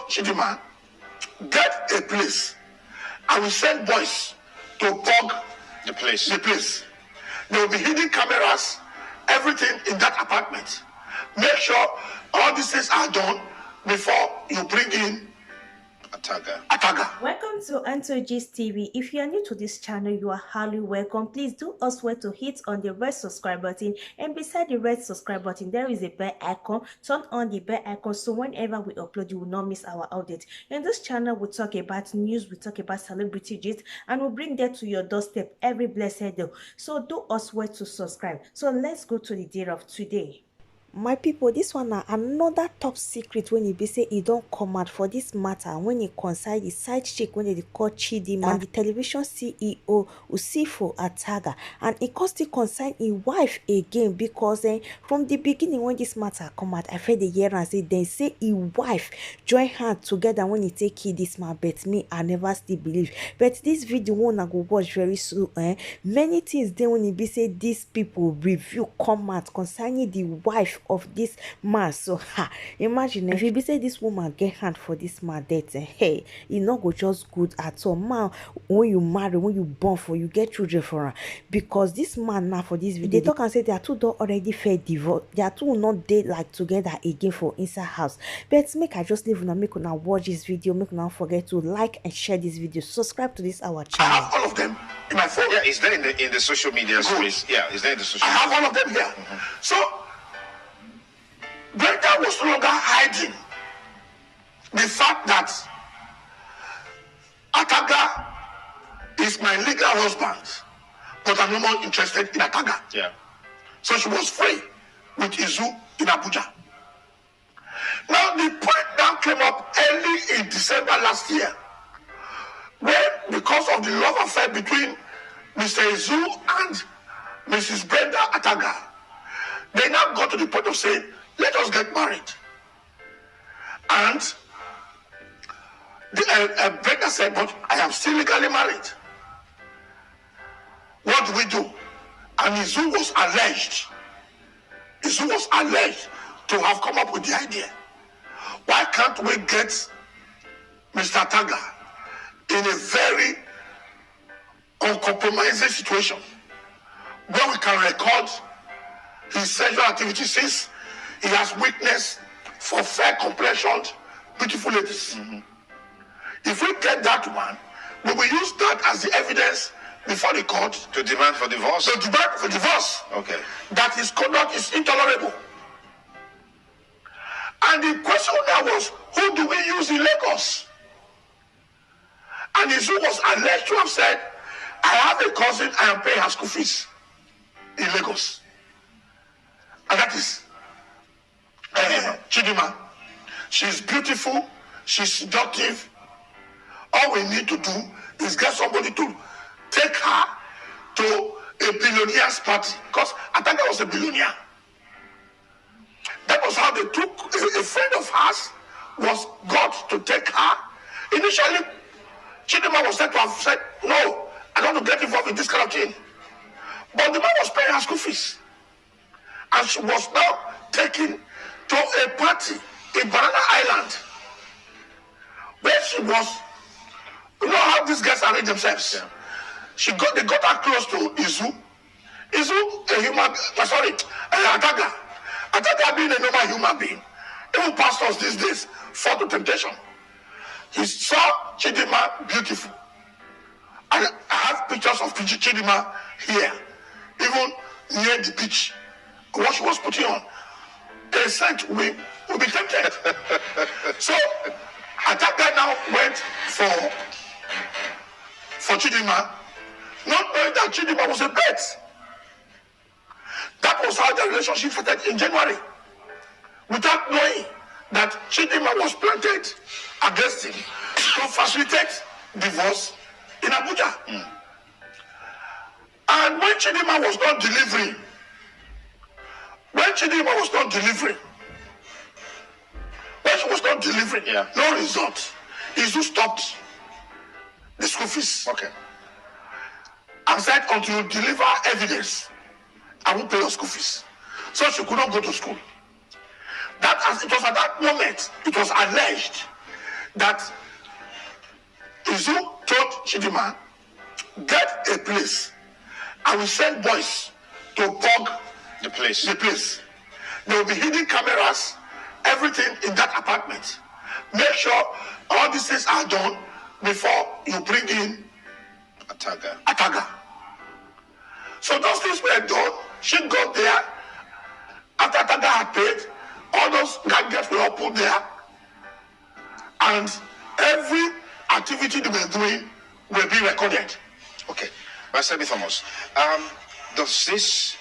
Chidima, get a place. I will send boys to bug the place. There will be hidden cameras, everything in that apartment. Make sure all these things are done before you bring in Ataga. Welcome to Antogist TV. If you are new to this channel, you are highly welcome. Please do us well to hit on the red subscribe button, and beside the red subscribe button there is a bell icon. Turn on the bell icon so whenever we upload you will not miss our update. In this channel we talk about news, we talk about celebrity gist, and we bring that to your doorstep every blessed day. So do us well to subscribe. So let's go to the day of today. My people, this one na another top secret when e be say e don come out for this matter when e concern the side chick when they call Chidima and the television CEO Usifo Ataga, and e come still concern e wife again because from the beginning when this matter come out, I felt the year and say they say e wife join hand together when e take kill this man, but me I never still believe. But this video one I go watch very soon. Many things then when e be say these people review come out concerning the wife of this man. So imagine if you be say this woman get hand for this man death, hey, e no go just good at all. Man, when you marry, when you born for, you get children for her, because this man now for this video they talk and say their two don already fair divorce, their two will not date like together again for inside house. But make I just leave una, make una watch this video, make una forget to like and share this video, subscribe to this our channel. I have all of them in my phone. Yeah, it's there in the social media space. Yeah, it's there in the social media. I have all of them here. So Brenda was no longer hiding the fact that Ataga is my legal husband, but I'm no more interested in Ataga. Yeah. So she was free with Izu in Abuja. Now the point now came up early in December last year, when because of the love affair between Mr. Izu and Mrs. Brenda Ataga, they now got to the point of saying, let us get married. And Brenda said, but I am still legally married. What do we do? And Izu was alleged to have come up with the idea. Why can't we get Mr. Ataga in a very uncompromising situation where we can record his sexual activity, since he has witnessed for fair complexioned, beautiful ladies. If we get that one, we will use that as the evidence before the court To demand for divorce? to demand for divorce. Okay. That his conduct is intolerable. And the question now was, who do we use in Lagos? And Izu was alleged to have said, I have a cousin, I am paying her school fees in Lagos. And that is Chidima. She's beautiful, she's seductive. All we need to do is get somebody to take her to a billionaire's party, because Ataga was a billionaire. That was how they took a friend of hers was got to take her. Initially, Chidima was said to have said, no, I don't want to get involved in this kind of thing. But the man was paying her school fees. And she was now taken to a party in Banana Island, where she was, you know how these guys arrange themselves. Yeah. They got her close to Izu. Izu, a human, Ataga. Ataga being a normal human being. Even pastors these days fall to temptation. He saw Chidima beautiful. And I have pictures of Chidima here, even near the beach. What she was putting on, they said we will be tempted. So Ataga now went for Chidima, not knowing that Chidima was a pet. That was how the relationship started in January, without knowing that Chidima was planted against him to facilitate divorce in Abuja. And when Chidima was not delivering, when she was not delivering, no result, Izu stopped the school fees. Okay. And said, until you deliver evidence, I won't pay your school fees. So she could not go to school. It was at that moment, it was alleged that Izu told Chidima, get a place. I will send boys to bug The place. the place. There will be hidden cameras, everything in that apartment. Make sure all these things are done before you bring in Ataga. So those things were done. She got there. After Ataga had paid, all those gadgets were all put there. And every activity they were doing will be recorded. Okay. Pastor B. Thomas, does this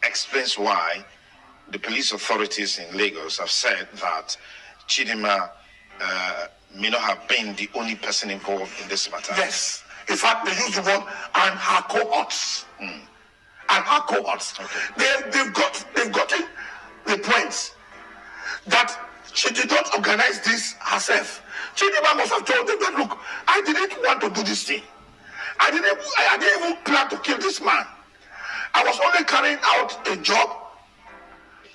explains why the police authorities in Lagos have said that Chidima may not have been the only person involved in this matter? Yes. In fact, they used the word and her cohorts. And her cohorts. Okay. They've gotten the point that she did not organize this herself. Chidima must have told them that, look, I didn't want to do this thing. I didn't even plan to kill this man. I was only carrying out a job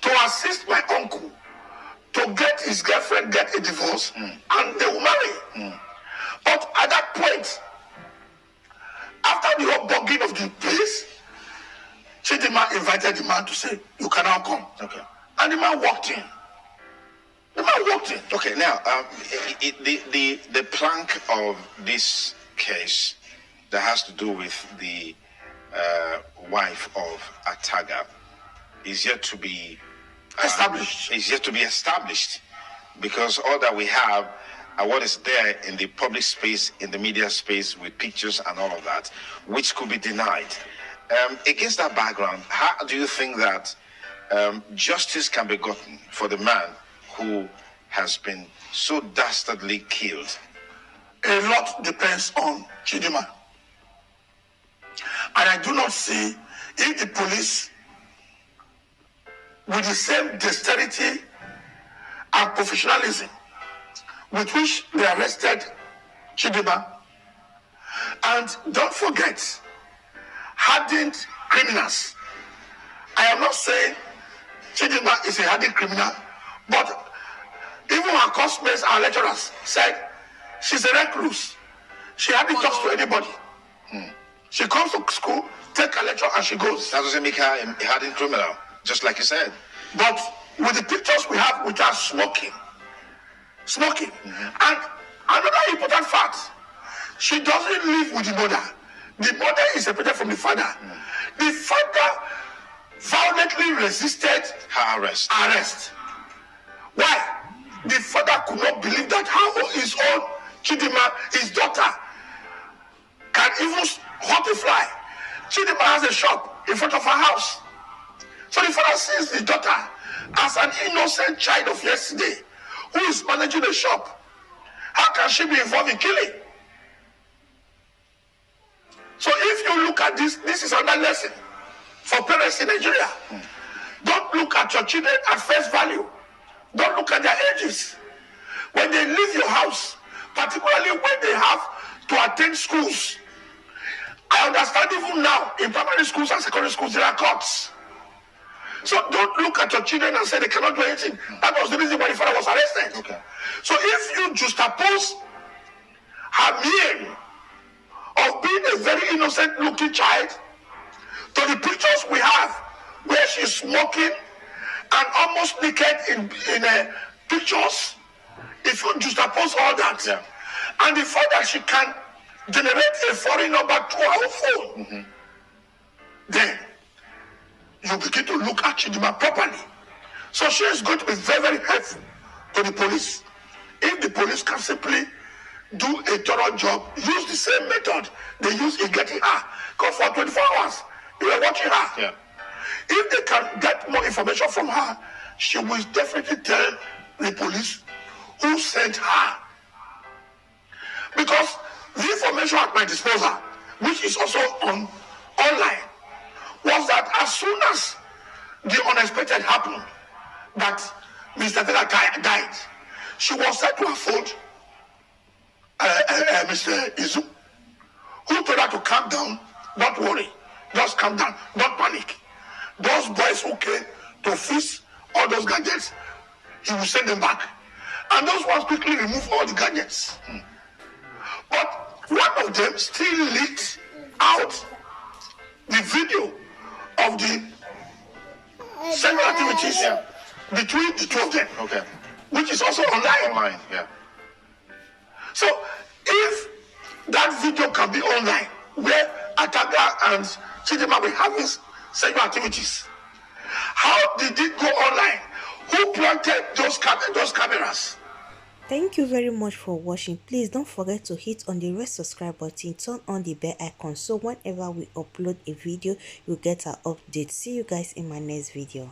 to assist my uncle to get his girlfriend get a divorce and they will marry. But at that point, after the whole bugging of the place, Chidima invited the man to say, you can now come. Okay. And the man walked in. Okay, now, the plank of this case that has to do with the wife of Ataga is yet to be Established. Is yet to be established, because all that we have are what is there in the public space, in the media space, with pictures and all of that, which could be denied. Against that background, how do you think that justice can be gotten for the man who has been so dastardly killed? A lot depends on Chidima. And I do not see if the police, with the same dexterity and professionalism with which they arrested Chidima, and don't forget, hardened criminals. I am not saying Chidima is a hardened criminal, but even her classmates, our lecturers, said she's a recluse. She hardly talks to anybody. She comes to school, take a lecture, and she goes. That doesn't make her a hardened criminal, just like you said. But with the pictures we have, which are smoking. And another important fact, she doesn't live with the mother. The mother is separated from the father. The father violently resisted Her arrest. Why? The father could not believe that how his own Chidima, his daughter, can even hurt a fly. Chidima has a shop in front of her house. So the father sees the daughter as an innocent child of yesterday who is managing a shop. How can she be involved in killing? So if you look at this, this is another lesson for parents in Nigeria. Don't look at your children at face value. Don't look at their ages. When they leave your house, particularly when they have to attend schools, I understand even now in primary schools and secondary schools there are courts. So don't look at your children and say they cannot do anything. That was the reason why the father was arrested. Okay. So if you juxtapose her mien of being a very innocent looking child to the pictures we have where she's smoking and almost naked in pictures, if you juxtapose all that, and the fact that she can generate a foreign number to her phone, then you begin to look at Chidima properly. So she is going to be very, very helpful to the police. If the police can simply do a thorough job, use the same method they use in getting her, because for 24 hours they were watching her. Yeah. If they can get more information from her, she will definitely tell the police who sent her. Because the information at my disposal, which is also online, was that as soon as the unexpected happened, that Mr. Taylor died, she was said to have phoned Mr. Izu, who told her to calm down, don't worry, just calm down, don't panic. Those boys who came to fix all those gadgets, he will send them back. And those ones quickly remove all the gadgets. But one of them still leaked out the video of the sexual activities between the two of them. Okay. Which is also online. Online, yeah. So if that video can be online, where Ataga and Chidinma were having sexual activities, how did it go online? Who planted those cameras? Thank you very much for watching. Please don't forget to hit on the red subscribe button, turn on the bell icon, so whenever we upload a video, you get our update. See you guys in my next video.